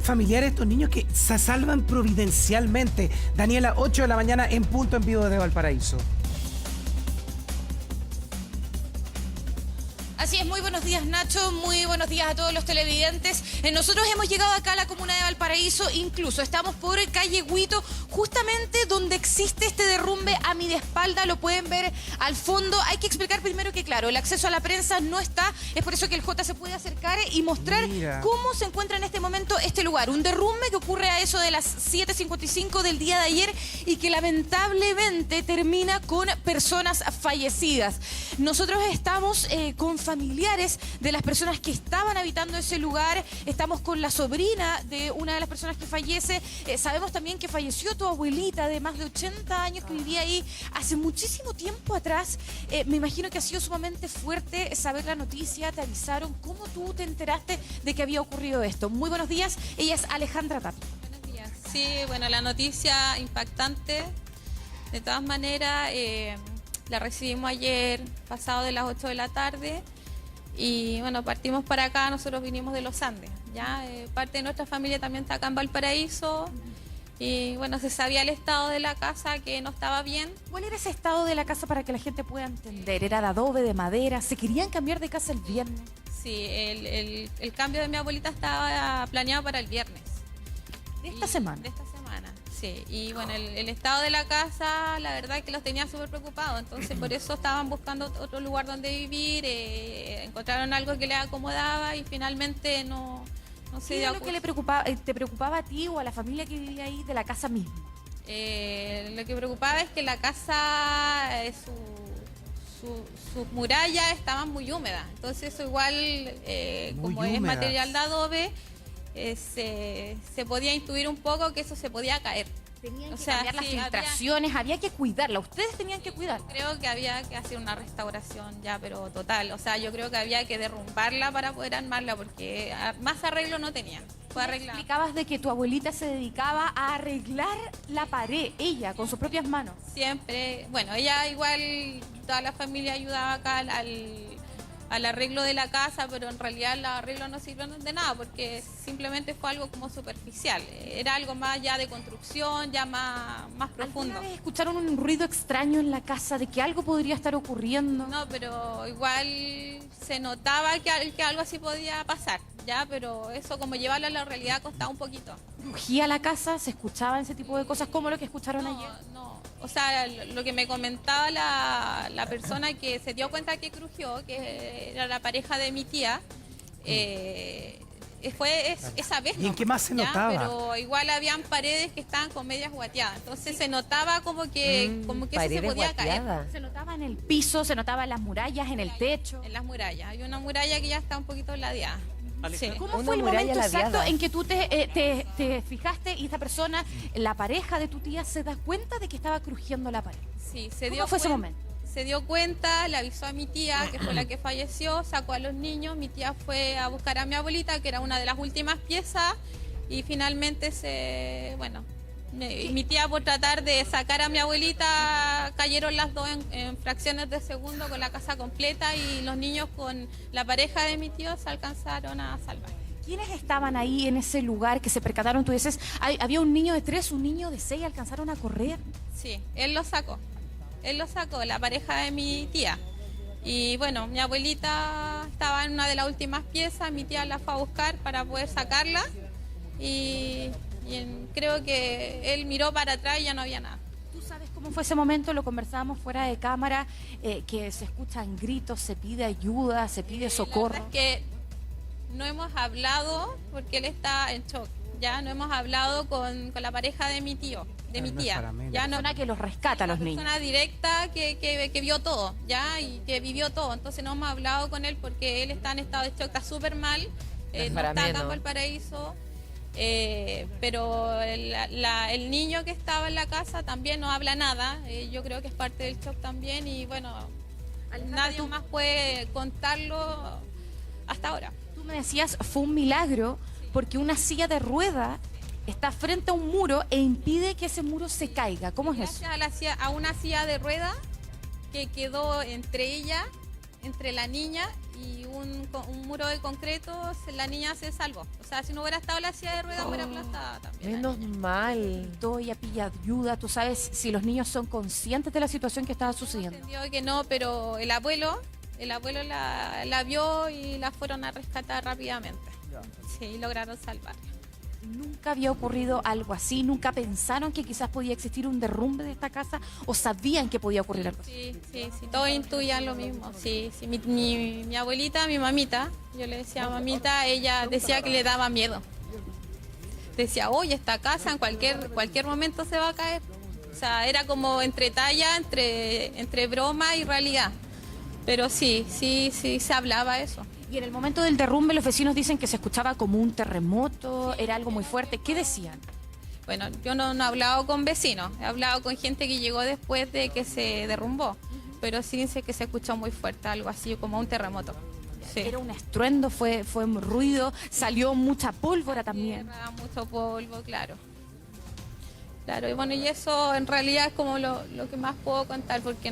familiares de estos niños que se salvan providencialmente. Daniela, 8 de la mañana en punto en vivo de Valparaíso. Así es, muy buenos días Nacho, muy buenos días a todos los televidentes. Nosotros hemos llegado acá a la comuna de Valparaíso, incluso estamos por calle Huito, justamente donde existe este derrumbe a mi espalda, lo pueden ver al fondo. Hay que explicar primero que, claro, el acceso a la prensa no está, es por eso que el J se puede acercar y mostrar cómo se encuentra en este momento este lugar. Un derrumbe que ocurre a eso de las 7:55 del día de ayer y que lamentablemente termina con personas fallecidas. Nosotros estamos con familiares de las personas que estaban habitando ese lugar, estamos con la sobrina de una de las personas que fallece, sabemos también que falleció tu abuelita de más de 80 años que vivía ahí hace muchísimo tiempo atrás. Me imagino que ha sido sumamente fuerte saber la noticia, te avisaron, ¿cómo tú te enteraste de que había ocurrido esto? Muy buenos días, ella es Alejandra Tapia. Buenos días. Sí, bueno, la noticia impactante, de todas maneras, la recibimos ayer, pasado de las 8 de la tarde, y bueno, partimos para acá, nosotros vinimos de los Andes, ya parte de nuestra familia también está acá en Valparaíso, y bueno, se sabía el estado de la casa, que no estaba bien. ¿Cuál era ese estado de la casa para que la gente pueda entender? ¿Era de adobe, de madera? ¿Se querían cambiar de casa el viernes? Sí, el cambio de mi abuelita estaba planeado para el viernes. ¿De esta semana? De esta semana, sí. Y bueno, el estado de la casa, la verdad es que los tenía súper preocupados. Entonces, por eso estaban buscando otro lugar donde vivir. Encontraron algo que les acomodaba y finalmente no se dio. ¿Qué es lo que te preocupaba a ti o a la familia que vivía ahí de la casa misma? Lo que preocupaba es que la casa, sus murallas estaban muy húmedas. Entonces, eso igual, como es material de adobe, se podía intuir un poco que eso se podía caer. Tenían que cambiar las filtraciones, había que cuidarla, ustedes tenían que cuidarla. Creo que había que hacer una restauración ya, pero total. O sea, yo creo que había que derrumbarla para poder armarla, porque más arreglo no tenía. Fue arreglada. Explicabas de que tu abuelita se dedicaba a arreglar la pared, ella, con sus propias manos. Siempre, bueno, ella igual, toda la familia ayudaba acá al arreglo de la casa, pero en realidad los arreglos no sirvieron de nada porque simplemente fue algo como superficial. Era algo más ya de construcción, ya más profundo. ¿Alguna vez escucharon un ruido extraño en la casa de que algo podría estar ocurriendo? No, pero igual se notaba que algo así podía pasar, ya, pero eso como llevarlo a la realidad costaba un poquito. ¿Crujía la casa? ¿Se escuchaban ese tipo de cosas como lo que escucharon ayer? No. O sea, lo que me comentaba la persona que se dio cuenta que crujió, que era la pareja de mi tía, fue esa vez. ¿Y en qué más se notaba? Pero igual habían paredes que estaban con medias guateadas, entonces se notaba como que eso se podía caer. Se notaba en el piso, se notaba en las murallas, en el techo. En las murallas, hay una muralla que ya está un poquito ladeada. Sí. ¿Cómo fue el momento exacto en que tú te fijaste y esta persona, la pareja de tu tía, se da cuenta de que estaba crujiendo la pared? Sí, ¿Cómo fue ese momento? Se dio cuenta, le avisó a mi tía, que fue la que falleció, sacó a los niños, mi tía fue a buscar a mi abuelita, que era una de las últimas piezas, y finalmente mi tía, por tratar de sacar a mi abuelita, cayeron las dos en fracciones de segundo con la casa completa, y los niños con la pareja de mi tío se alcanzaron a salvar. ¿Quiénes estaban ahí en ese lugar que se percataron? Tú dices, había un niño de 3, un niño de 6, ¿alcanzaron a correr? Sí, él lo sacó, la pareja de mi tía. Y bueno, mi abuelita estaba en una de las últimas piezas, mi tía la fue a buscar para poder sacarla, y creo que él miró para atrás y ya no había nada. ¿Tú sabes cómo fue ese momento? Lo conversábamos fuera de cámara, que se escuchan gritos, se pide ayuda, se pide socorro. La verdad es que no hemos hablado porque él está en shock. Ya no hemos hablado con la pareja de mi tío, de mi tía. Ya no, una que los rescata a los niños. Una persona directa que vio todo, ya, y que vivió todo. Entonces no hemos hablado con él porque él está en estado de shock, está súper mal, no está acá en Valparaíso. Pero el niño que estaba en la casa también no habla nada. Yo creo que es parte del shock también, y bueno, nadie más puede contarlo hasta ahora. Tú me decías, fue un milagro porque una silla de rueda está frente a un muro e impide que ese muro se caiga. ¿Cómo es eso? Gracias a una silla de rueda que quedó entre ella entre la niña y un muro de concreto, la niña se salvó. O sea, si no hubiera estado la silla de ruedas, hubiera aplastada también. Menos mal. Ella pilla ayuda. ¿Tú sabes si los niños son conscientes de la situación que estaba sucediendo? Entendió que no, pero el abuelo la vio y la fueron a rescatar rápidamente. Sí, lograron salvarla. ¿Nunca había ocurrido algo así? ¿Nunca pensaron que quizás podía existir un derrumbe de esta casa? ¿O sabían que podía ocurrir algo así? Sí, todos intuían lo mismo. Sí. Mi abuelita, mi mamita, yo le decía mamita, ella decía que le daba miedo. Decía, oye, esta casa en cualquier momento se va a caer. O sea, era como entre talla, entre broma y realidad. Pero sí, se hablaba eso. Y en el momento del derrumbe los vecinos dicen que se escuchaba como un terremoto, era algo muy fuerte. ¿Qué decían? Bueno, yo no he hablado con vecinos, he hablado con gente que llegó después de que se derrumbó, pero sí dice que se escuchó muy fuerte, algo así como un terremoto. Sí. Era un estruendo, fue un ruido, salió mucha pólvora también. Tierra, mucho polvo, claro. Claro, y bueno, y eso en realidad es como lo que más puedo contar, porque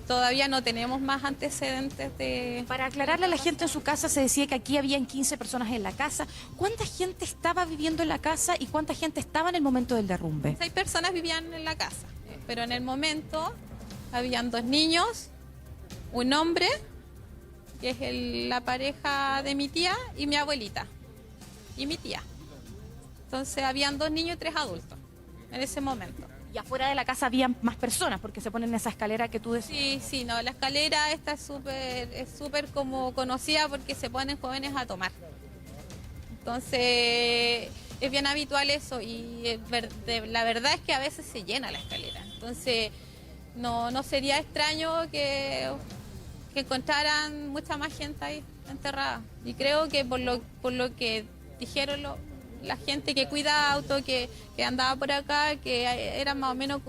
todavía no tenemos más antecedentes de... Para aclararle a la gente en su casa, se decía que aquí habían 15 personas en la casa. ¿Cuánta gente estaba viviendo en la casa y cuánta gente estaba en el momento del derrumbe? 6 personas vivían en la casa, pero en el momento habían 2 niños, un hombre, que es la pareja de mi tía, y mi abuelita, y mi tía. Entonces habían 2 niños y 3 adultos en ese momento. Y afuera de la casa había más personas, porque se ponen en esa escalera que tú decías. Sí, no, la escalera esta es súper como conocida porque se ponen jóvenes a tomar. Entonces, es bien habitual eso y la verdad es que a veces se llena la escalera. Entonces, no sería extraño que encontraran mucha más gente ahí enterrada. Y creo que por lo que dijeron la gente que cuida auto, que andaba por acá, que eran más o menos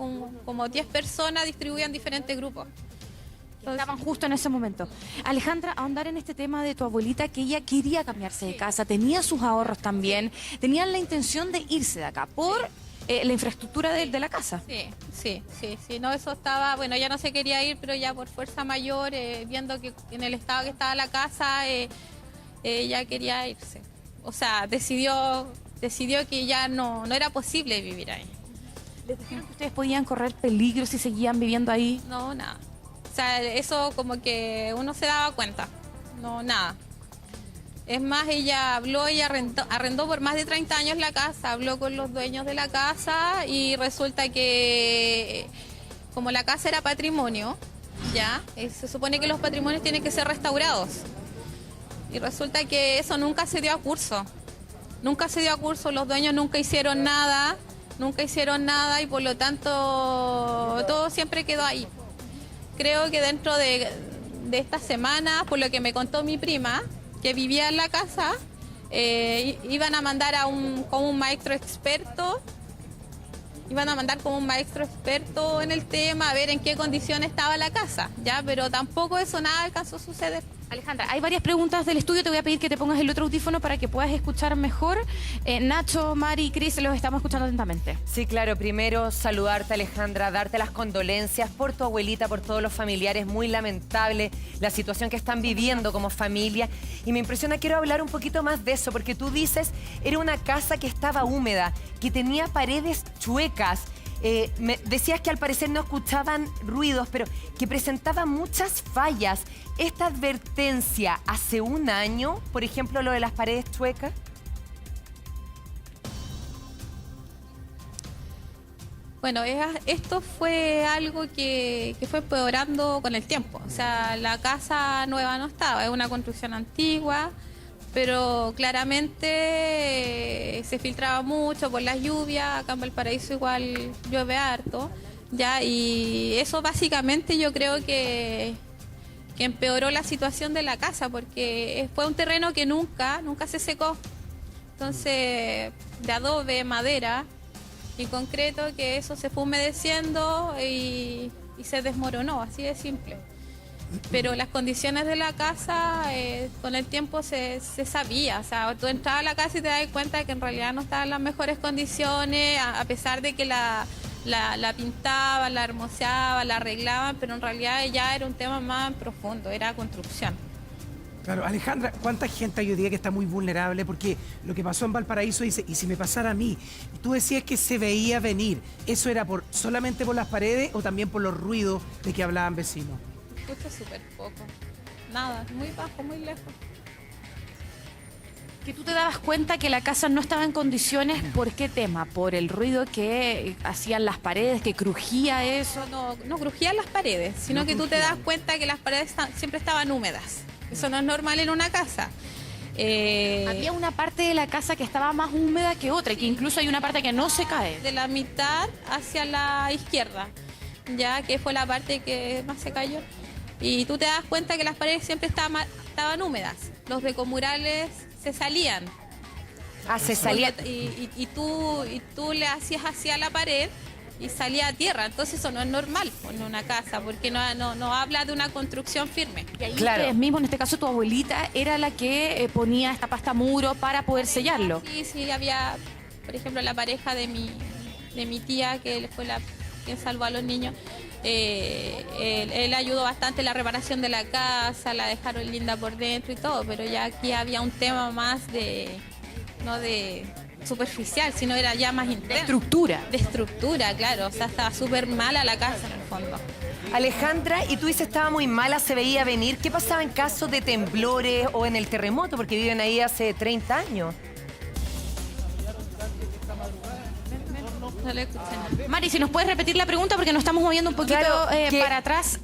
como 10 personas, distribuían diferentes grupos. Entonces, estaban justo en ese momento. Alejandra, ahondar en este tema de tu abuelita, que ella quería cambiarse de casa, tenía sus ahorros también, tenían la intención de irse de acá por la infraestructura de la casa. Sí, no, eso estaba, bueno, ella no se quería ir, pero ya por fuerza mayor, viendo que en el estado que estaba la casa, ella quería irse. O sea, decidió que ya no era posible vivir ahí. ¿Les dijeron que ustedes podían correr peligro si seguían viviendo ahí? No, nada. O sea, eso como que uno se daba cuenta. No, nada. Es más, ella arrendó por más de 30 años la casa, habló con los dueños de la casa y resulta que como la casa era patrimonio, ya, se supone que los patrimonios tienen que ser restaurados. Y resulta que eso nunca se dio a curso. Los dueños nunca hicieron nada y por lo tanto todo siempre quedó ahí. Creo que dentro de esta semana, por lo que me contó mi prima, que vivía en la casa, iban a mandar como un maestro experto. Iban a mandar como un maestro experto en el tema, a ver en qué condiciones estaba la casa, ya, pero tampoco eso nada alcanzó a suceder. Alejandra, hay varias preguntas del estudio, te voy a pedir que te pongas el otro audífono para que puedas escuchar mejor. Nacho, Mari, Cris, los estamos escuchando atentamente. Sí, claro, primero saludarte, Alejandra, darte las condolencias por tu abuelita, por todos los familiares, muy lamentable la situación que están viviendo como familia. Y me impresiona, quiero hablar un poquito más de eso, porque tú dices, era una casa que estaba húmeda, que tenía paredes chuecas. Me decías que al parecer no escuchaban ruidos, pero que presentaba muchas fallas. ¿Esta advertencia hace un año, por ejemplo, lo de las paredes chuecas? Bueno, esto fue algo que fue empeorando con el tiempo. O sea, la casa nueva no estaba, es una construcción antigua, pero claramente se filtraba mucho por las lluvias. Acá en Valparaíso igual llueve harto, ya, y eso básicamente yo creo que empeoró la situación de la casa, porque fue un terreno que nunca se secó. Entonces, de adobe, madera y concreto, que eso se fue humedeciendo y se desmoronó, así de simple. Pero las condiciones de la casa, con el tiempo se sabía. O sea, tú entrabas a la casa y te das cuenta de que en realidad no estaban en las mejores condiciones, a pesar de que la la pintaban, la hermoseaban, la arreglaban, pero en realidad ya era un tema más profundo, era construcción. Claro, Alejandra, ¿cuánta gente hay hoy día que está muy vulnerable? Porque lo que pasó en Valparaíso dice, y si me pasara a mí, tú decías que se veía venir, ¿eso era solamente por las paredes o también por los ruidos de que hablaban vecinos? Escucho súper poco, nada, muy bajo, muy lejos. Que tú te dabas cuenta que la casa no estaba en condiciones, ¿por qué tema? ¿Por el ruido que hacían las paredes, que crujía eso? No crujían las paredes, sino que tú te das cuenta que las paredes siempre estaban húmedas. Eso no es normal en una casa. Había una parte de la casa que estaba más húmeda que otra, y que incluso hay una parte que no se cae. De la mitad hacia la izquierda, ya que fue la parte que más se cayó. Y tú te das cuenta que las paredes siempre estaban húmedas. Los decomurales se salían. Se salía. Y tú le hacías hacia la pared y salía a tierra. Entonces eso no es normal en una casa, porque no habla de una construcción firme. Y ahí Claro. ustedes mismos, en este caso tu abuelita, era la que ponía esta pasta muro para poder sellarlo. Sí, había, por ejemplo, la pareja de mi tía, que fue quien salvó a los niños. Él ayudó bastante en la reparación de la casa, la dejaron linda por dentro y todo, pero ya aquí había un tema más no de superficial, sino era ya más intenso. De estructura, claro, o sea, estaba súper mala la casa en el fondo. Alejandra, y tú dices estaba muy mala, se veía venir. ¿Qué pasaba en caso de temblores o en el terremoto? Porque viven ahí hace 30 años. No le escuché nada. Mari, si nos puedes repetir la pregunta porque nos estamos moviendo un poquito Claro, para atrás.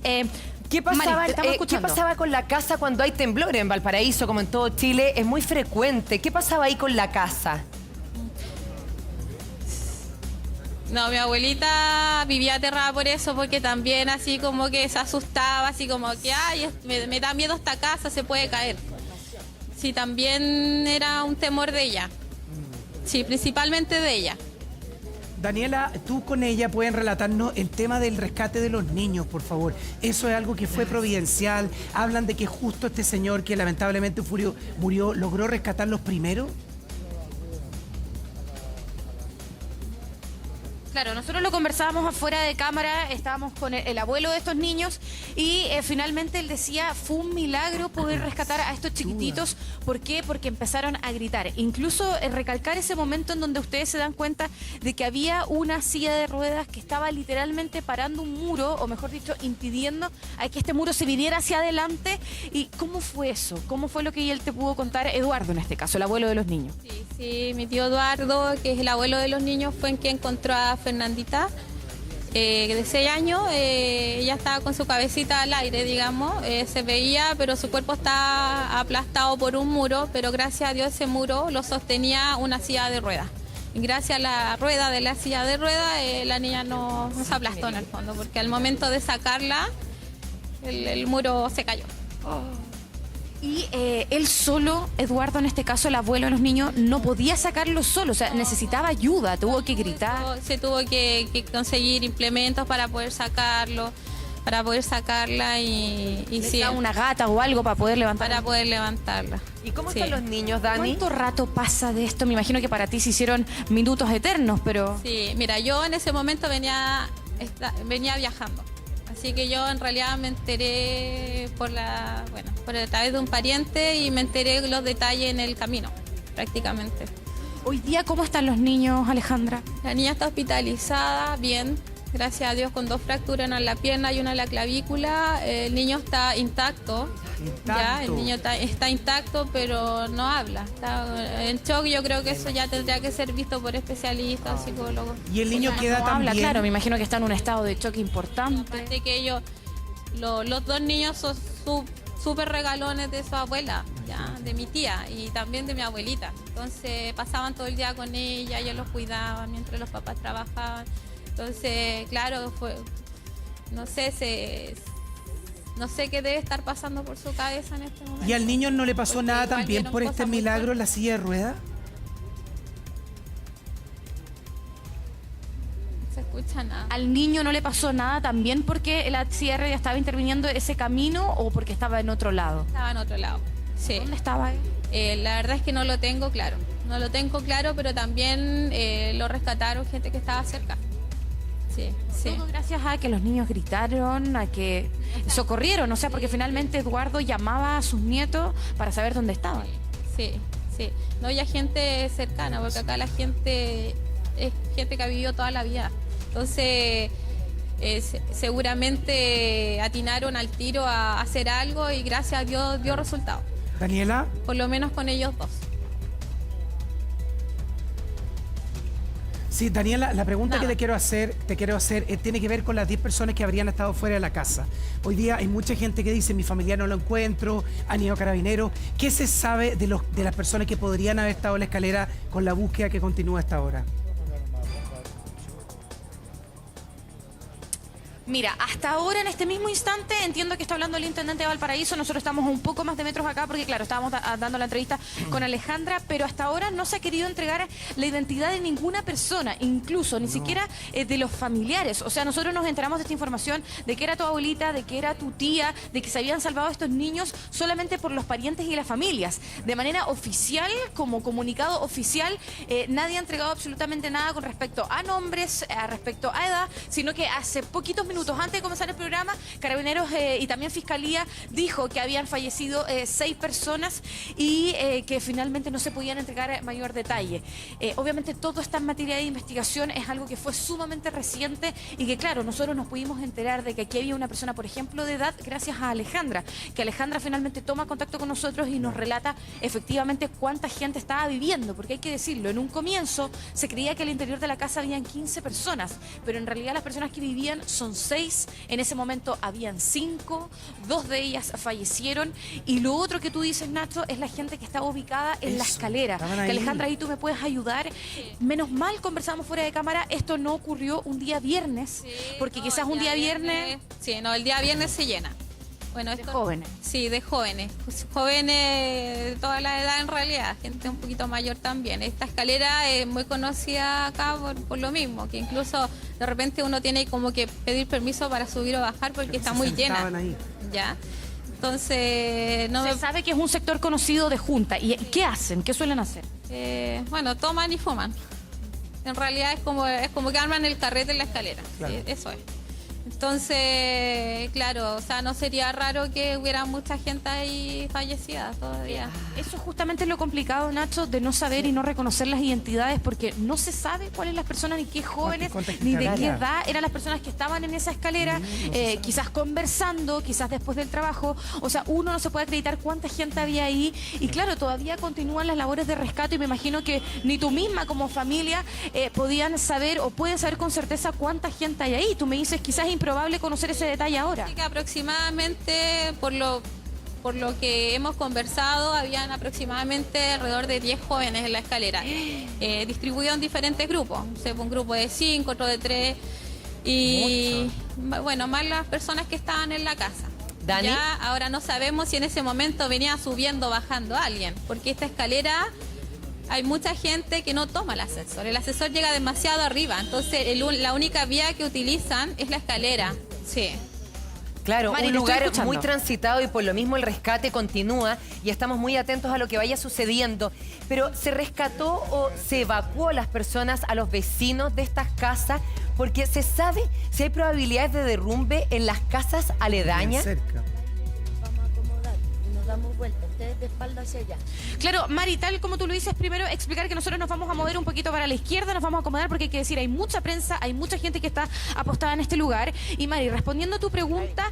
¿Qué pasaba, Mari, te estamos ¿Qué escuchando. pasaba con la casa cuando hay temblores en Valparaíso, como en todo Chile? Es muy frecuente. ¿Qué pasaba ahí con la casa? No, mi abuelita vivía aterrada por eso, porque también así como que se asustaba, así como que, ay, me da miedo esta casa, se puede caer. Sí, también era un temor de ella. Sí, principalmente de ella. Daniela, tú con ella pueden relatarnos el tema del rescate de los niños, por favor. Eso es algo que fue providencial. Hablan de que justo este señor que lamentablemente murió, ¿logró rescatarlos primero? Claro, nosotros lo conversábamos afuera de cámara, estábamos con el abuelo de estos niños y finalmente él decía, fue un milagro poder rescatar a estos chiquititos. ¿Por qué? Porque empezaron a gritar. Incluso recalcar ese momento en donde ustedes se dan cuenta de que había una silla de ruedas que estaba literalmente parando un muro, o mejor dicho, impidiendo a que este muro se viniera hacia adelante. ¿Y cómo fue eso? ¿Cómo fue lo que él te pudo contar, Eduardo en este caso, el abuelo de los niños? Sí, mi tío Eduardo, que es el abuelo de los niños, fue en quien encontró a Fernandita, de 6 años. Ella estaba con su cabecita al aire, digamos, se veía, pero su cuerpo estaba aplastado por un muro, pero gracias a Dios ese muro lo sostenía una silla de ruedas. Y gracias a la rueda de la silla de ruedas, la niña no se aplastó en el fondo, porque al momento de sacarla, el muro se cayó. Y él solo, Eduardo en este caso, el abuelo de los niños, no podía sacarlo solo, o sea, necesitaba ayuda, tuvo que gritar. Se tuvo que conseguir implementos para poder sacarlo, para poder sacarla y sí, Una gata o algo para poder levantar. para poder levantarla. ¿Y cómo Sí. están los niños, Dani? ¿Cuánto rato pasa de esto? Me imagino que para ti se hicieron minutos eternos, pero... Sí, mira, yo en ese momento venía viajando. Así que yo en realidad me enteré por a través de un pariente y me enteré los detalles en el camino, prácticamente. Hoy día, ¿cómo están los niños, Alejandra? La niña está hospitalizada, bien, gracias a Dios, con 2 fracturas, una en la pierna y una en la clavícula. El niño está intacto. Ya, el niño está intacto, pero no habla. Está en shock. Yo creo que eso ya tendría que ser visto por especialistas, psicólogos. Y el niño queda No habla, también... claro, me imagino que está en un estado de choque importante. Aparte que ellos, los 2 niños son súper regalones de su abuela, ya, de mi tía y también de mi abuelita. Entonces pasaban todo el día con ella, ellos los cuidaban mientras los papás trabajaban. Entonces, claro, no sé qué debe estar pasando por su cabeza en este momento. ¿Y al niño no le pasó Porque nada igual también vieron por este cosas muy milagro en la silla de ruedas? No se escucha nada. ¿Al niño no le pasó nada también porque la CR ya estaba interviniendo ese camino o porque estaba en otro lado? Estaba en otro lado. Sí. ¿Dónde estaba él? La verdad es que no lo tengo claro. No lo tengo claro, pero también lo rescataron gente que estaba cerca. Sí, sí. Todo gracias a que los niños gritaron, a que socorrieron, o sea, porque finalmente Eduardo llamaba a sus nietos para saber dónde estaban. Sí, sí. No, ya gente cercana, porque acá la gente es gente que ha vivido toda la vida. Entonces, seguramente atinaron al tiro a hacer algo y gracias a Dios dio resultado. Daniela. Por lo menos con ellos dos. Sí, Daniela, la pregunta Nada. que te quiero hacer tiene que ver con las 10 personas que habrían estado fuera de la casa. Hoy día hay mucha gente que dice, mi familiar no lo encuentro, han ido carabineros. ¿Qué se sabe de las personas que podrían haber estado en la escalera con la búsqueda que continúa hasta ahora? Mira, hasta ahora, en este mismo instante, entiendo que está hablando el intendente de Valparaíso. Nosotros estamos un poco más de metros acá porque, claro, estábamos dando la entrevista con Alejandra, pero hasta ahora no se ha querido entregar la identidad de ninguna persona, incluso ni siquiera de los familiares. O sea, nosotros nos enteramos de esta información de que era tu abuelita, de que era tu tía, de que se habían salvado a estos niños solamente por los parientes y las familias. De manera oficial, como comunicado oficial, nadie ha entregado absolutamente nada con respecto a nombres, respecto a edad, sino que hace poquitos minutos antes de comenzar el programa, Carabineros y también Fiscalía dijo que habían fallecido 6 personas y que finalmente no se podían entregar mayor detalle. Obviamente todo está en materia de investigación, es algo que fue sumamente reciente y que, claro, nosotros nos pudimos enterar de que aquí había una persona, por ejemplo, de edad, gracias a Alejandra, que Alejandra finalmente toma contacto con nosotros y nos relata efectivamente cuánta gente estaba viviendo, porque hay que decirlo, en un comienzo se creía que al interior de la casa habían 15 personas, pero en realidad las personas que vivían son 6, en ese momento habían 5, 2 de ellas fallecieron y lo otro que tú dices, Nacho, es la gente que estaba ubicada en la escalera. Que Alejandra, ahí tú me puedes ayudar. Menos mal conversamos fuera de cámara, esto no ocurrió un día viernes, porque no, quizás un día viernes... Sí, no, el día viernes se llena. Bueno, De jóvenes. Sí, de jóvenes. Pues, jóvenes de toda la edad en realidad, gente un poquito mayor también. Esta escalera es muy conocida acá por lo mismo, que incluso de repente uno tiene como que pedir permiso para subir o bajar porque está muy llena. Ahí. ¿Ya? Entonces, no Se sabe que es un sector conocido de junta. ¿Y qué hacen? ¿Qué suelen hacer? bueno, toman y fuman. En realidad es como que arman el carrete en la escalera. Claro. Eso es. Entonces, claro, o sea, no sería raro que hubiera mucha gente ahí fallecida todavía. Eso es justamente lo complicado, Nacho, de no saber y no reconocer las identidades, porque no se sabe cuáles las personas, ni qué jóvenes, cuánta gente ni de había. qué edad eran las personas que estaban en esa escalera, quizás conversando, quizás después del trabajo. O sea, uno no se puede acreditar cuánta gente había ahí. Y claro, todavía continúan las labores de rescate y me imagino que ni tú misma como familia podían saber o pueden saber con certeza cuánta gente hay ahí. Tú me dices, quizás es improbable conocer ese detalle ahora. Así que aproximadamente, por lo que hemos conversado, habían aproximadamente alrededor de 10 jóvenes en la escalera, distribuidos en diferentes grupos. O sea, un grupo de 5, otro de 3, y bueno, más las personas que estaban en la casa. Dani. Ya ahora no sabemos si en ese momento venía subiendo o bajando alguien, porque esta escalera hay mucha gente que no toma el ascensor. El ascensor llega demasiado arriba, entonces la única vía que utilizan es la escalera. Sí. Claro, Mari, un te estoy lugar escuchando. muy transitado y por lo mismo el rescate continúa y estamos muy atentos a lo que vaya sucediendo. Pero ¿se rescató o se evacuó a las personas, a los vecinos de estas casas? Porque se sabe si hay probabilidades de derrumbe en las casas aledañas. Cerca. Vamos a acomodar y nos damos vuelta, ustedes de espalda hacia allá. Claro, Mari, tal como tú lo dices, primero explicar que nosotros nos vamos a mover un poquito para la izquierda, nos vamos a acomodar porque hay que decir, hay mucha prensa, hay mucha gente que está apostada en este lugar. Y Mari, respondiendo a tu pregunta,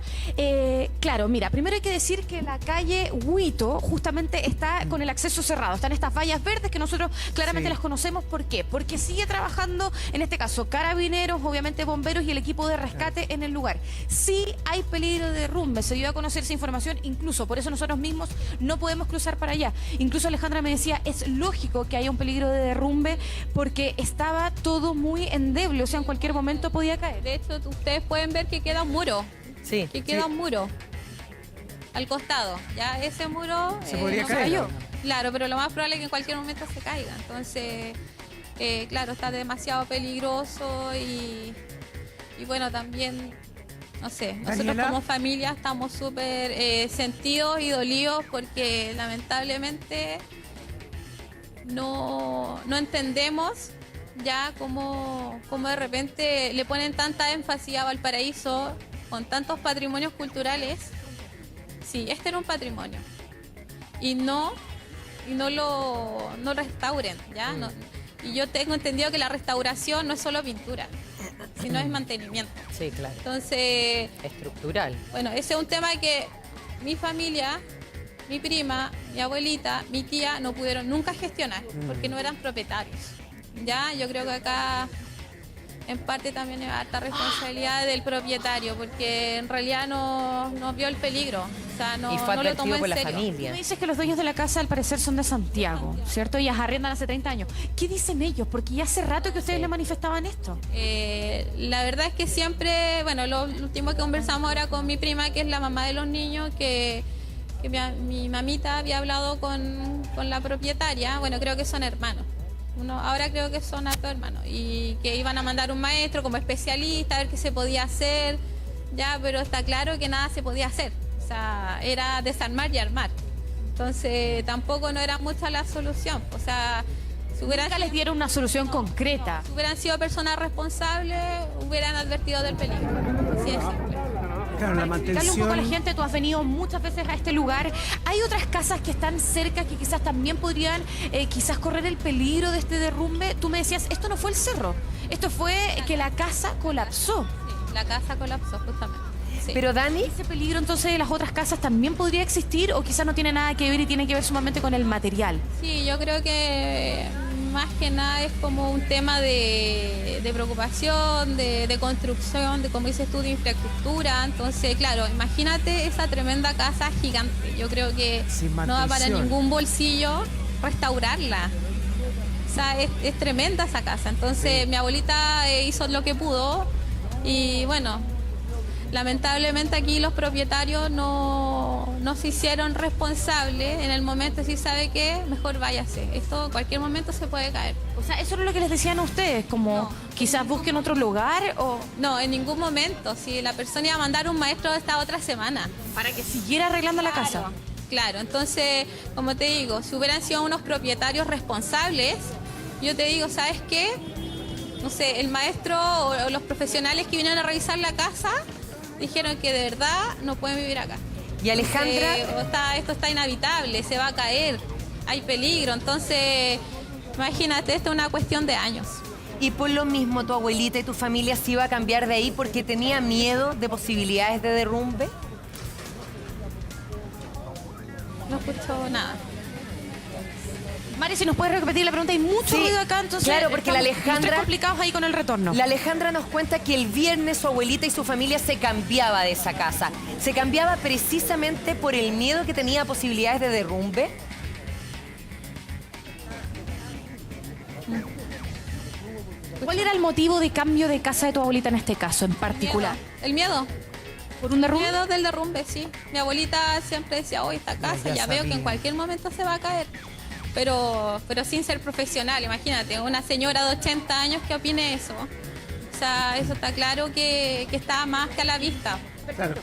claro, mira, primero hay que decir que la calle Huito justamente está con el acceso cerrado, están estas vallas verdes que nosotros claramente las conocemos. ¿Por qué? Porque sigue trabajando, en este caso, carabineros, obviamente bomberos y el equipo de rescate en el lugar. Sí hay peligro de derrumbe, se dio a conocer esa información, incluso por eso nosotros mismos no podemos cruzar para allá. Incluso Alejandra me decía, es lógico que haya un peligro de derrumbe porque estaba todo muy endeble, o sea, en cualquier momento podía caer. De hecho, ustedes pueden ver que queda un muro. Sí. Que queda un muro al costado. Ya ese muro Se podría no caer. cayó. Claro, pero lo más probable es que en cualquier momento se caiga. Entonces, claro, está demasiado peligroso y bueno, también, no sé, nosotros Daniela. como familia estamos súper sentidos y dolidos porque lamentablemente no entendemos ya como de repente le ponen tanta énfasis a Valparaíso con tantos patrimonios culturales. Sí, este era un patrimonio y no lo restauren, ¿ya? No, y yo tengo entendido que la restauración no es solo pintura, sino es mantenimiento. Sí, claro. Entonces, Estructural. bueno, ese es un tema que mi familia, mi prima, mi abuelita, mi tía no pudieron nunca gestionar porque no eran propietarios. Ya, yo creo que acá en parte también es harta responsabilidad del propietario porque en realidad no vio el peligro. O sea, Y fue no lo tomó advertido por en la serio. familia. Me dices que los dueños de la casa al parecer son de Santiago, ¿cierto? Ellas arriendan hace 30 años. ¿Qué dicen ellos? Porque ya hace rato que ustedes le manifestaban esto. La verdad es que siempre, bueno, lo último que conversamos ahora con mi prima, que es la mamá de los niños, que mi mamita había hablado con la propietaria, bueno, creo que son hermanos. Ahora creo que son hartos hermanos y que iban a mandar un maestro como especialista a ver qué se podía hacer, ya, pero está claro que nada se podía hacer. O sea, era desarmar y armar. Entonces, tampoco no era mucha la solución. O sea, si hubieran, Nunca les dieron una solución concreta. si hubieran sido personas responsables, hubieran advertido del peligro. Así de simple. Claro, la Explicarle un poco a la mantención. gente, tú has venido muchas veces a este lugar. Hay otras casas que están cerca que quizás también podrían quizás correr el peligro de este derrumbe. Tú me decías, esto no fue el cerro, esto fue que la casa colapsó. Sí, la casa colapsó justamente. Sí. Pero Dani, ¿Ese peligro entonces de las otras casas también podría existir o quizás no tiene nada que ver y tiene que ver sumamente con el material? Sí, yo creo que más que nada es como un tema de preocupación, de construcción, de como dices tú, de infraestructura. Entonces, claro, imagínate esa tremenda casa gigante. Yo creo que Sin no va para mantención. ningún bolsillo restaurarla. O sea, es tremenda esa casa. Entonces, mi abuelita hizo lo que pudo y bueno, lamentablemente aquí los propietarios no se hicieron responsables en el momento. Si sabe que mejor váyase, esto en cualquier momento se puede caer. O sea, eso era lo que les decían a ustedes, como No. quizás busquen otro lugar o No, en ningún momento. Si la persona iba a mandar un maestro esta otra semana. para que siguiera arreglando la casa. Claro, entonces, como te digo, si hubieran sido unos propietarios responsables, yo te digo, ¿sabes qué? No sé, el maestro o los profesionales que vinieron a revisar la casa dijeron que de verdad no pueden vivir acá. y Alejandra, Esto está inhabitable, se va a caer, hay peligro. Entonces, imagínate, esto es una cuestión de años. y por lo mismo tu abuelita y tu familia se iba a cambiar de ahí porque tenía miedo de posibilidades de derrumbe. No escucho nada. Mari, si nos puedes repetir la pregunta, hay mucho Sí, ruido acá, entonces claro, porque la estamos los tres Alejandra- complicados ahí con el retorno. La Alejandra nos cuenta que el viernes su abuelita y su familia se cambiaba de esa casa. Se cambiaba precisamente por el miedo que tenía a posibilidades de derrumbe. ¿Cuál era el motivo de cambio de casa de tu abuelita en este caso en particular? El miedo. ¿Por un derrumbe? Miedo del derrumbe, sí. Mi abuelita siempre decía, hoy esta casa, ya ya veo que sabía. en cualquier momento se va a caer. Pero sin ser profesional, imagínate, una señora de 80 años que opine eso. O sea, eso está claro que está más que a la vista. Claro.